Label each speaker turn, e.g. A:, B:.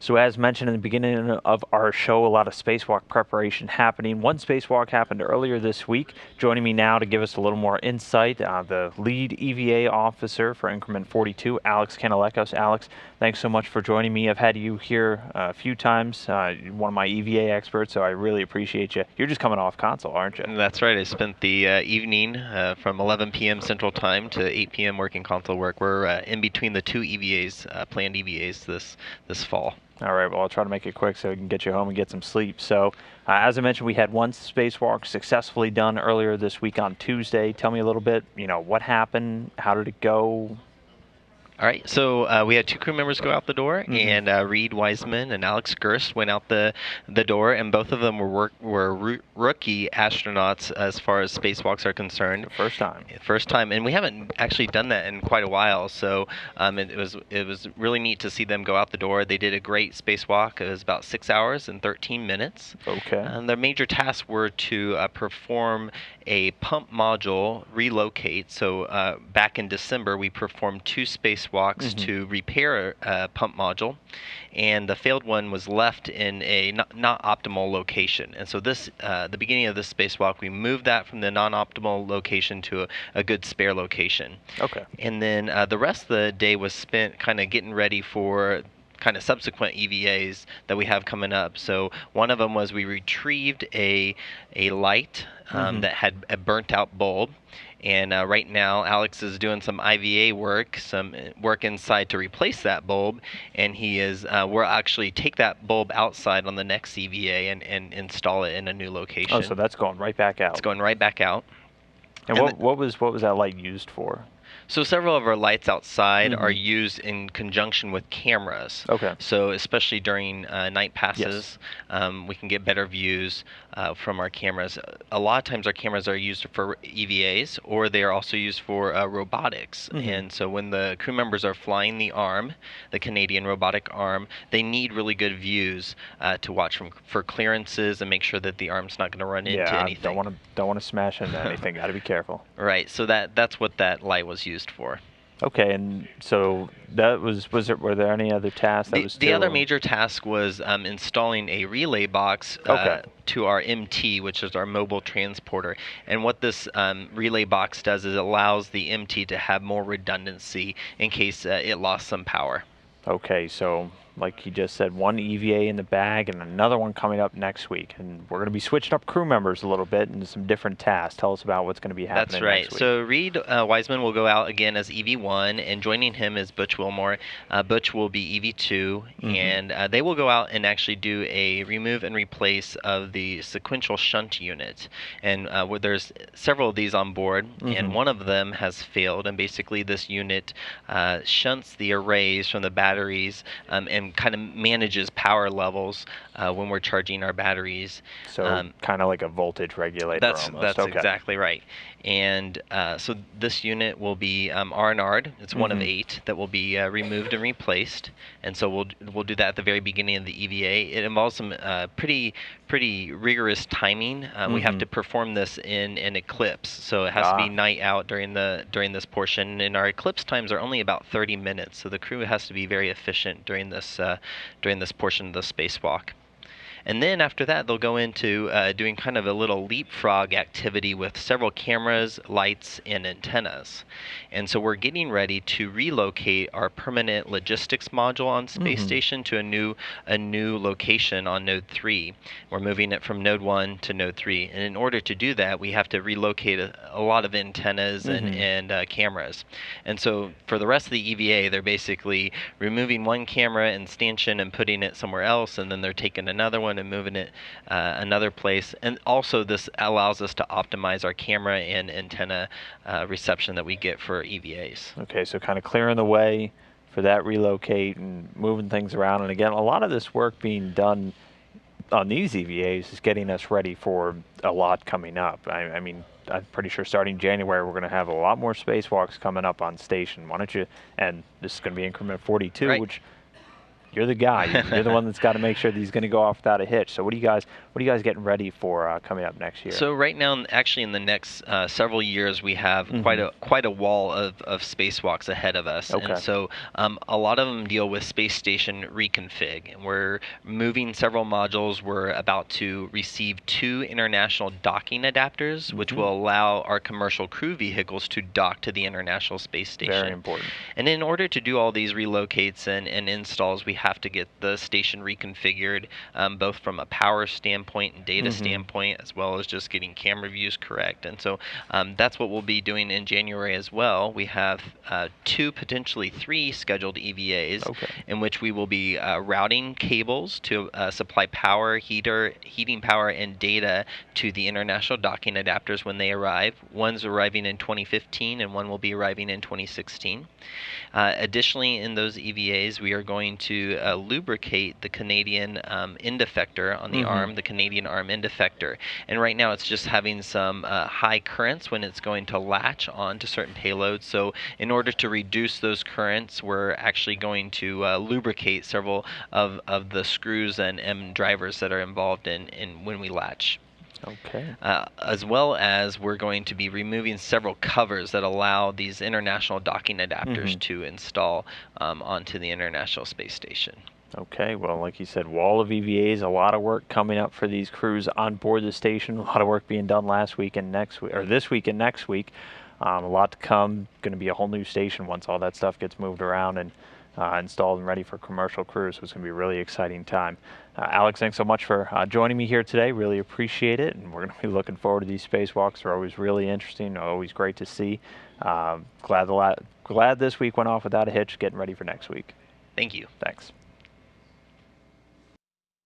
A: So as mentioned in the beginning of our show, a lot of spacewalk preparation happening. One spacewalk happened earlier this week. Joining me now to give us a little more insight, the lead EVA officer for Increment 42, Alex Kanelakos. Alex, thanks so much for joining me. I've had you here a few times, one of my EVA experts, so I really appreciate you. You're just coming off console, aren't you?
B: That's right. I spent the evening from 11 p.m. Central Time to 8 p.m. working console work. We're in between the two EVAs, planned EVAs this fall.
A: All right, well, I'll try to make it quick so we can get you home and get some sleep. So, as I mentioned, we had one spacewalk successfully done earlier this week on Tuesday. Tell me a little bit, what happened? How did it go?
B: All right, so we had two crew members go out the door, and Reed Wiseman and Alex Gerst went out the door, and both of them were rookie astronauts as far as spacewalks are concerned.
A: First time.
B: First time, and we haven't actually done that in quite a while, so it was really neat to see them go out the door. They did a great spacewalk. It was about 6 hours and 13 minutes.
A: Okay.
B: And their major tasks were to perform a pump module relocate. So back in December, we performed two spacewalks to repair a pump module, and the failed one was left in a not optimal location. And so this, the beginning of this spacewalk, we moved that from the non-optimal location to a good spare location.
A: Okay.
B: And then the rest of the day was spent kind of getting ready for kind of subsequent EVAs that we have coming up. So one of them was we retrieved a light that had a burnt out bulb. And right now, Alex is doing some IVA work, some work inside to replace that bulb, and he is. We'll actually take that bulb outside on the next EVA and install it in a new location.
A: Oh, so that's going right back out.
B: It's going right back out.
A: And what was that light used for?
B: So several of our lights outside are used in conjunction with cameras.
A: Okay.
B: So especially during night passes, we can get better views from our cameras. A lot of times our cameras are used for EVAs, or they are also used for robotics. And so when the crew members are flying the arm, the Canadian robotic arm, they need really good views to watch for clearances and make sure that the arm's not going to run into anything.
A: Don't want to smash into anything. Got to be careful.
B: Right. So that's what that light was used for.
A: Okay, and so that were there any other tasks?
B: The other major task was installing a relay box to our MT, which is our mobile transporter. And what this relay box does is it allows the MT to have more redundancy in case it lost some power.
A: Okay, so like he just said, one EVA in the bag and another one coming up next week. And we're going to be switching up crew members a little bit into some different tasks. Tell us about what's going to be happening
B: That's right.
A: next week.
B: So Reed Wiseman will go out again as EV1, and joining him is Butch Wilmore. Butch will be EV2, and they will go out and actually do a remove and replace of the sequential shunt unit. And there's several of these on board, and one of them has failed. And basically this unit shunts the arrays from the batteries and kind of manages power levels when we're charging our batteries.
A: So kind of like a voltage regulator almost.
B: That's exactly right. And so this unit will be R&R'd. It's one of 8 that will be removed and replaced. And so we'll do that at the very beginning of the EVA. It involves some pretty rigorous timing. We have to perform this in an eclipse, so it has to be night out during this portion. And our eclipse times are only about 30 minutes, so the crew has to be very efficient during this portion of the spacewalk. And then after that, they'll go into doing kind of a little leapfrog activity with several cameras, lights, and antennas. And so we're getting ready to relocate our permanent logistics module on Space Station to a new location on Node 3. We're moving it from Node 1 to Node 3. And in order to do that, we have to relocate a lot of antennas and cameras. And so for the rest of the EVA, they're basically removing one camera and stanchion and putting it somewhere else, and then they're taking another one and moving it another place. And also this allows us to optimize our camera and antenna reception that we get for EVAs.
A: Okay, so kind of clearing the way for that relocate and moving things around. And again, a lot of this work being done on these EVAs is getting us ready for a lot coming up. I mean, I'm pretty sure starting January, we're going to have a lot more spacewalks coming up on station. Why don't you, and this is going to be increment 42,
B: right.
A: which you're the guy. You're the one that's got to make sure that he's going to go off without a hitch. So what are you guys getting ready for coming up next year?
B: So right now, actually, in the next several years, we have quite a wall of spacewalks ahead of us,
A: Okay.
B: and so a lot of them deal with space station reconfig. And we're moving several modules. We're about to receive 2 international docking adapters, which will allow our commercial crew vehicles to dock to the International Space Station.
A: Very important.
B: And in order to do all these relocates and installs, we have to get the station reconfigured, both from a power standpoint and data standpoint, as well as just getting camera views correct. And so that's what we'll be doing in January as well. We have 2, potentially 3 scheduled EVAs, in which we will be routing cables to supply power, heating power, and data to the international docking adapters when they arrive. One's arriving in 2015, and one will be arriving in 2016. Additionally, in those EVAs, we are going to lubricate the Canadian end effector on the arm, the Canadian arm end effector. And right now, it's just having some high currents when it's going to latch onto certain payloads. So in order to reduce those currents, we're actually going to lubricate several of the screws and drivers that are involved in when we latch.
A: Okay.
B: As well as we're going to be removing several covers that allow these international docking adapters to install onto the International Space Station.
A: Okay, well, like you said, wall of EVAs, a lot of work coming up for these crews on board the station. A lot of work being done last week and next week, or this week and next week. A lot to come. Going to be a whole new station once all that stuff gets moved around and installed and ready for commercial crews. So it's going to be a really exciting time. Alex, thanks so much for joining me here today. Really appreciate it. And we're going to be looking forward to these spacewalks. They're always really interesting, always great to see. Glad this week went off without a hitch, getting ready for next week.
B: Thank you.
A: Thanks.